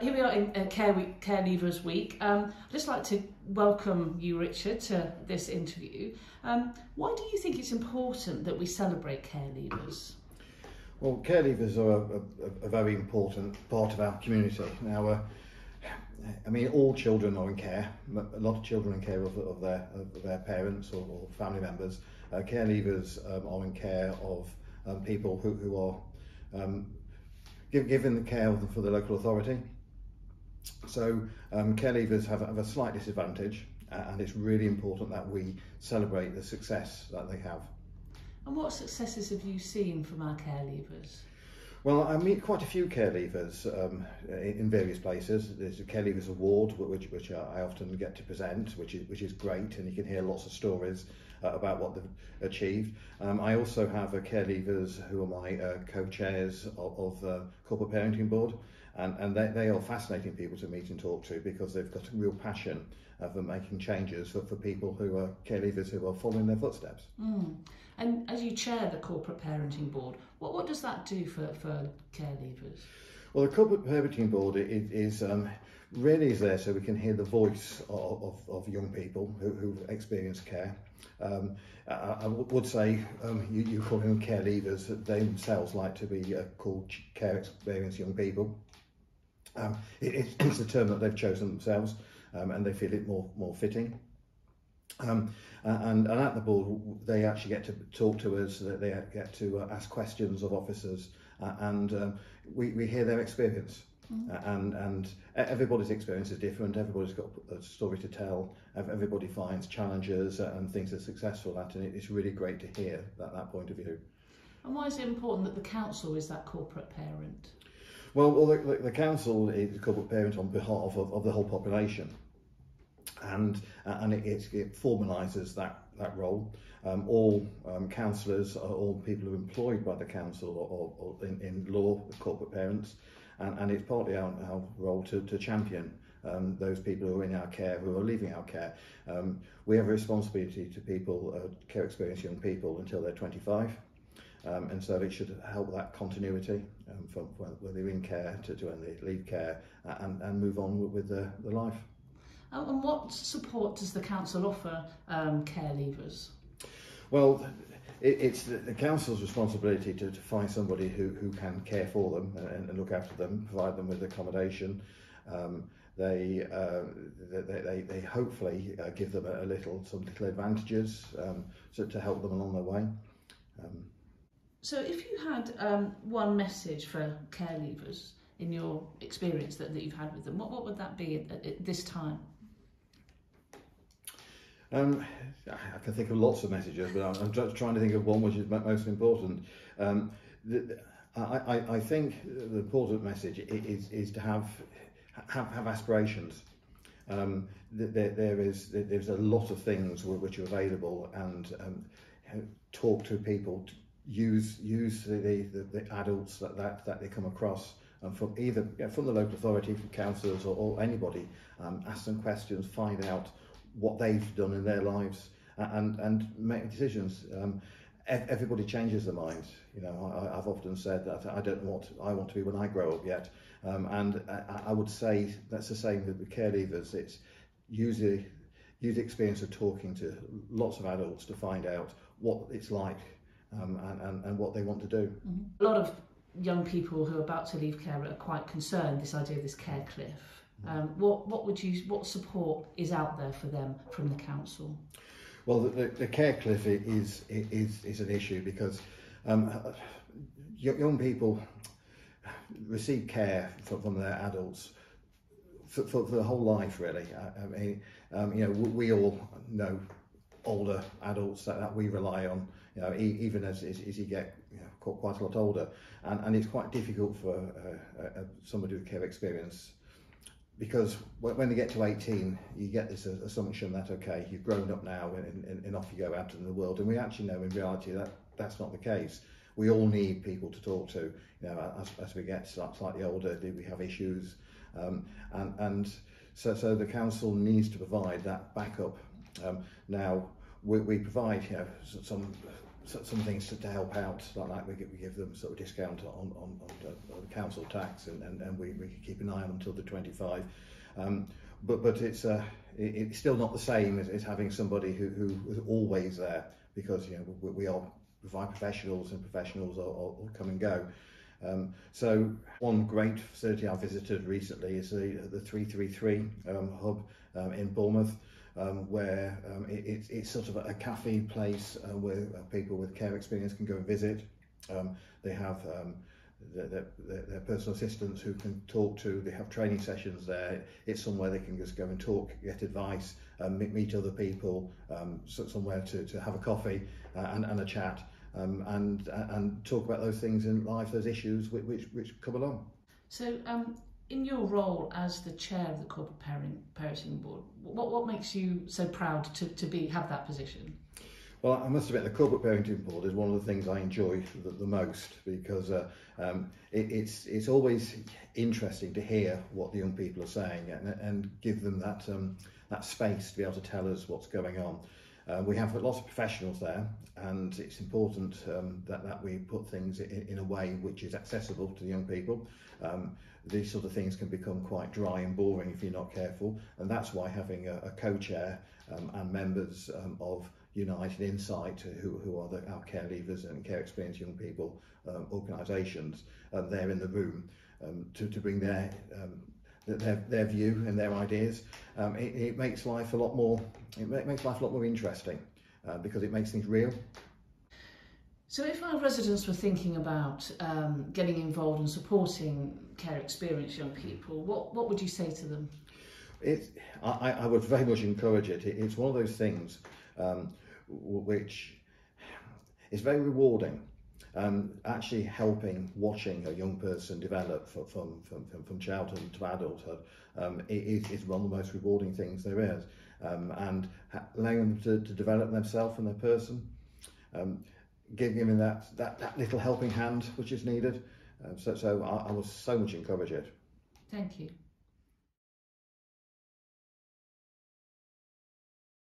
Here we are in Care Leavers Week. I'd just like to welcome you, Richard, to this interview. Why do you think it's important that we celebrate care leavers? Well, care leavers are a very important part of our community. Now, I mean, all children are in care. A lot of children are in care of their parents or family members. Care leavers are in care of people who are given the care for the local authority. So care leavers have a slight disadvantage, and it's really important that we celebrate the success that they have. And what successes have you seen from our care leavers? Well, I meet quite a few care leavers in various places. There's a Care Leavers Award, which I often get to present, which is great, and you can hear lots of stories about what they've achieved. I also have Care Leavers who are my co-chairs of the Corporate Parenting Board, and they are fascinating people to meet and talk to, because they've got a real passion for making changes for people who are care leavers who are following their footsteps. And as you chair the Corporate Parenting Board, what does that do for care leavers? Well, the Corporate Parenting Board is really is there so we can hear the voice of young people who've experienced care. I would say you call them care leavers, that they themselves like to be called care experienced young people. It's a term that they've chosen themselves, and they feel it more fitting. And at the board, they actually get to talk to us, they get to ask questions of officers, and we hear their experience. And everybody's experience is different, everybody's got a story to tell, everybody finds challenges and things they're successful at, and it's really great to hear that point of view. And why is it important that the council is that corporate parent? Well, the council is a corporate parent on behalf of the whole population. And it formalises that role. All councillors are all people who are employed by the council or in law, corporate parents, and it's partly our role to champion those people who are in our care, who are leaving our care. We have a responsibility to people, care experienced young people, until they're 25. And so it should help that continuity from when they're in care to when they leave care and move on with their life. And what support does the council offer care leavers? Well, it's the council's responsibility to find somebody who can care for them and look after them, provide them with accommodation. They hopefully give them some little advantages to help them along their way. So if you had one message for care leavers in your experience that you've had with them, what would that be at this time? I can think of lots of messages, but I'm just trying to think of one which is most important. I think the important message is to have aspirations. There's a lot of things which are available, and talk to people. Use the adults that they come across, from either from the local authority, from councillors or anybody. Ask them questions, find out what they've done in their lives, and make decisions. Everybody changes their minds. You know, I've often said that I don't know what I want to be when I grow up yet, and I would say that's the same with care leavers. It's use the experience of talking to lots of adults to find out what it's like. And what they want to do. A lot of young people who are about to leave care are quite concerned, this idea of this care cliff. What support is out there for them from the council? Well, the care cliff is an issue, because young people receive care from their adults for the whole life, really. I mean, you know, we all know older adults that we rely on. You know, even as you get quite a lot older, and it's quite difficult for somebody with care experience, because when they get to 18, you get this assumption that okay, you've grown up now, and off you go out in the world. And we actually know in reality that that's not the case. We all need people to talk to. You know, as we get slightly older, do we have issues? So the council needs to provide that backup. Now we provide some some things to help out, like we give them sort of discount on the council tax, and we keep an eye on them until the 25. But it's still not the same as having somebody who is always there, because we are provide professionals, and professionals will come and go. So one great facility I visited recently is the 333 hub in Bournemouth, where it's sort of a cafe place where people with care experience can go and visit. They have their personal assistants who can talk to. They have training sessions there. It's somewhere they can just go and talk, get advice, meet other people, somewhere to have a coffee and a chat, and talk about those things in life, those issues which come along. So in your role as the chair of the Corporate Parenting Board, what makes you so proud to have that position? Well, I must admit the Corporate Parenting Board is one of the things I enjoy the most, because it's always interesting to hear what the young people are saying, and give them that space to be able to tell us what's going on. We have lots of professionals there, and it's important that we put things in a way which is accessible to the young people. These sort of things can become quite dry and boring if you're not careful, and that's why having a co-chair and members of United Insight, who are our care leavers and care experienced young people organisations, there in the room to bring their view and their ideas. It makes life a lot more. It makes life a lot more interesting, because it makes things real. So if our residents were thinking about getting involved and supporting care experienced young people, what would you say to them? I would very much encourage it. It's one of those things which is very rewarding. Actually watching a young person develop from childhood to adulthood is one of the most rewarding things there is, and allowing them to develop themselves and their person, giving them that little helping hand which is needed. So I will so much encourage it. Thank you.